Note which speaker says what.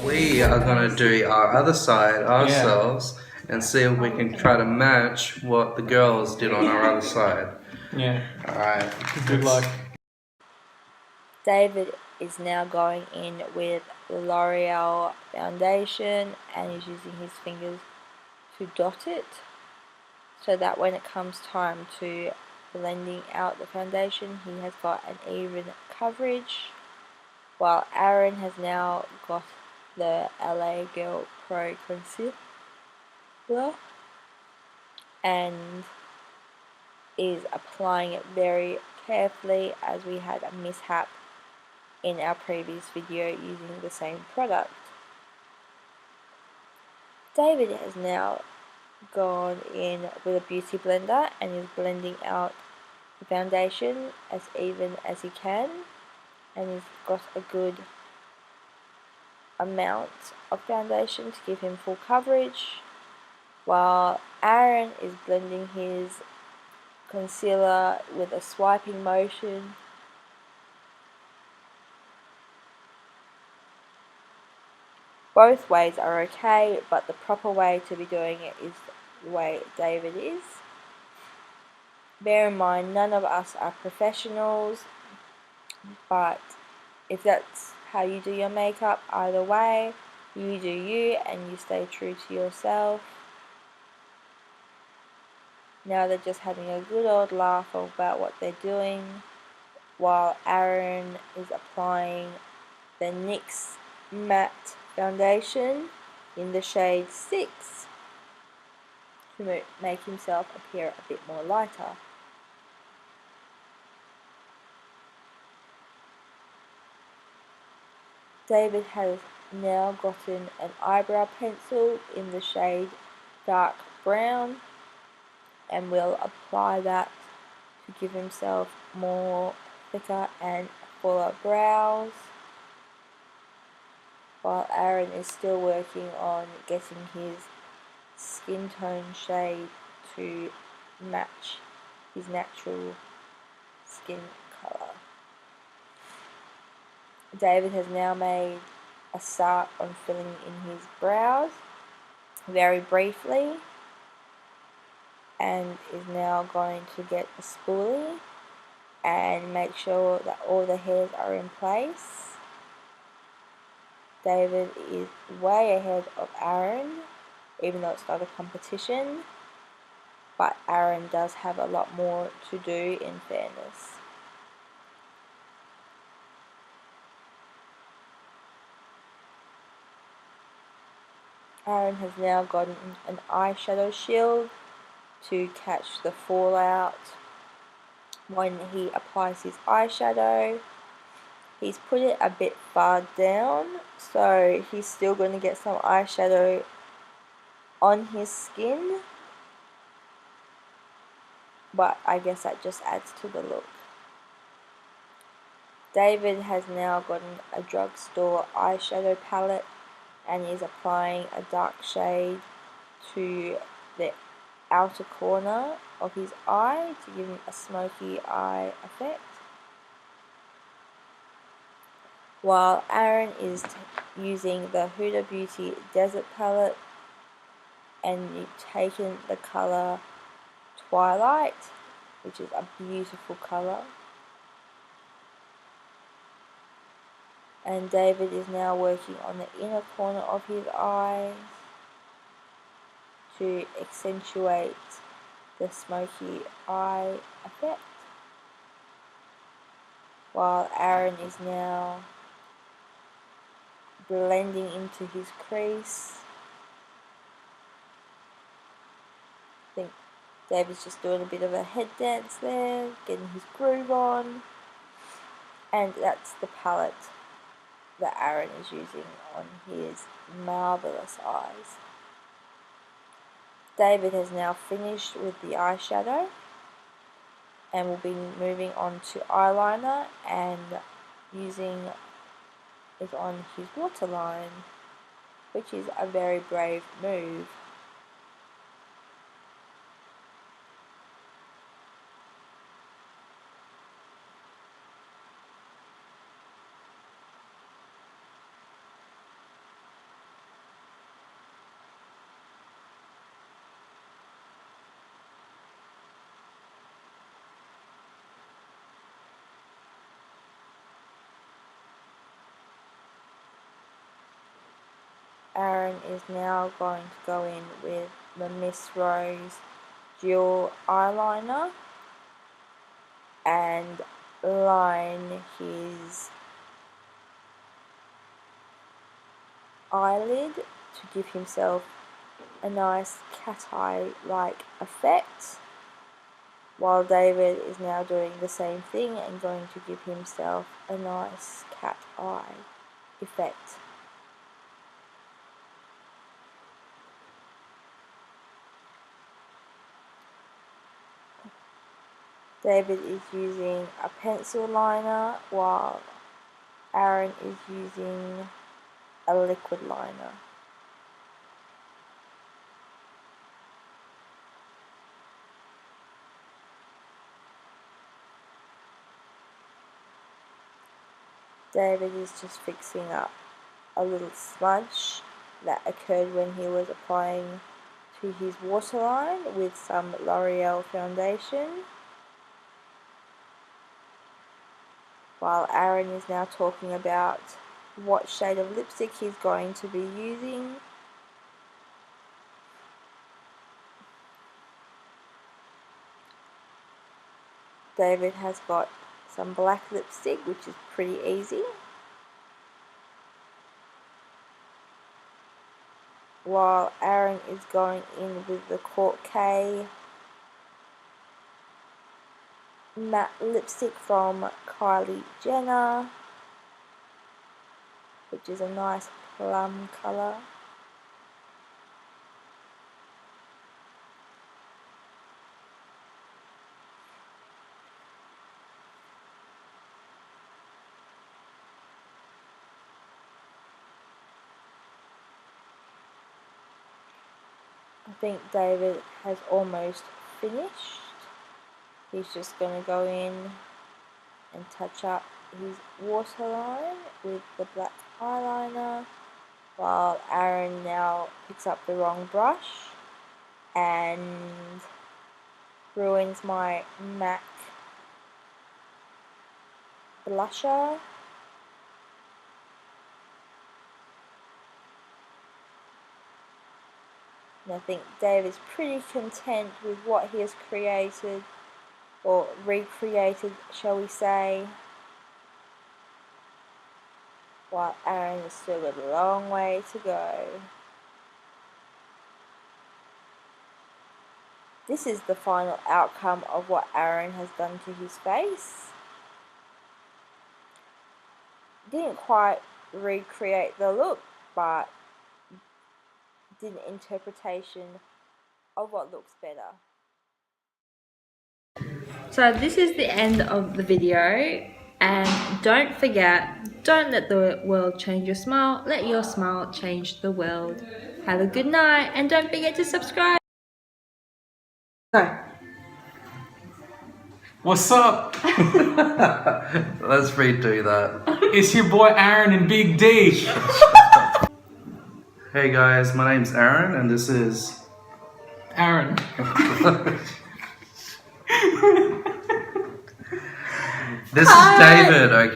Speaker 1: we are going to do our other side ourselves and see if we can try to match what the girls did on our other side.
Speaker 2: Yeah.
Speaker 1: Alright.
Speaker 2: Good luck.
Speaker 3: David is now going in with the L'Oreal foundation and is using his fingers to dot it so that when it comes time to blending out the foundation he has got an even coverage, while Aaron has now got the LA Girl Pro Concealer and is applying it very carefully, as we had a mishap in our previous video using the same product. David has now gone in with a beauty blender and is blending out the foundation as even as he can, and he's got a good amount of foundation to give him full coverage, while Aaron is blending his concealer with a swiping motion. Both ways are okay, but the proper way to be doing it is the way David is. Bear in mind, none of us are professionals, but if that's how you do your makeup, either way, you do you and you stay true to yourself. Now they're just having a good old laugh about what they're doing, while Aaron is applying the NYX matte foundation in the shade 6 to make himself appear a bit more lighter. David has now gotten an eyebrow pencil in the shade dark brown and will apply that to give himself more thicker and fuller brows, while Aaron is still working on getting his skin tone shade to match his natural skin colour. David has now made a start on filling in his brows very briefly and is now going to get a spoolie and make sure that all the hairs are in place. David is way ahead of Aaron, even though it's not a competition, but Aaron does have a lot more to do in fairness. Aaron has now gotten an eyeshadow shield to catch the fallout when he applies his eyeshadow. He's put it a bit far down, so he's still going to get some eyeshadow on his skin, but I guess that just adds to the look. David has now gotten a drugstore eyeshadow palette and is applying a dark shade to the outer corner of his eye to give him a smoky eye effect, while Aaron is using the Huda Beauty Desert palette and taking the colour Twilight, which is a beautiful colour. And David is now working on the inner corner of his eye to accentuate the smoky eye effect, while Aaron is now blending into his crease. I think David's just doing a bit of a head dance there, getting his groove on, and that's the palette that Aaron is using on his marvellous eyes. David has now finished with the eyeshadow and will be moving on to eyeliner and using it on his waterline, which is a very brave move. Aaron is now going to go in with the Miss Rose dual eyeliner and line his eyelid to give himself a nice cat eye like effect, while David is now doing the same thing and going to give himself a nice cat eye effect. David is using a pencil liner while Aaron is using a liquid liner. David is just fixing up a little smudge that occurred when he was applying to his waterline with some L'Oreal foundation, while Aaron is now talking about what shade of lipstick he's going to be using. David has got some black lipstick, which is pretty easy, while Aaron is going in with the Court K matte lipstick from Kylie Jenner, which is a nice plum colour. I think David has almost finished. He's just going to go in and touch up his waterline with the black eyeliner, while Aaron now picks up the wrong brush and ruins my MAC blusher. And I think Dave is pretty content with what he has created, or recreated, shall we say, while Aaron has still got a long way to go. This is the final outcome of what Aaron has done to his face. Didn't quite recreate the look, but did an interpretation of what looks better. So this is the end of the video, and don't forget, don't let the world change your smile, let your smile change the world. Have a good night, and don't forget to subscribe. Go.
Speaker 2: What's up?
Speaker 1: Let's redo that.
Speaker 2: It's your boy Aaron and Big D.
Speaker 1: Hey guys, my name's Aaron and this is...
Speaker 2: Aaron.
Speaker 1: This is David, okay?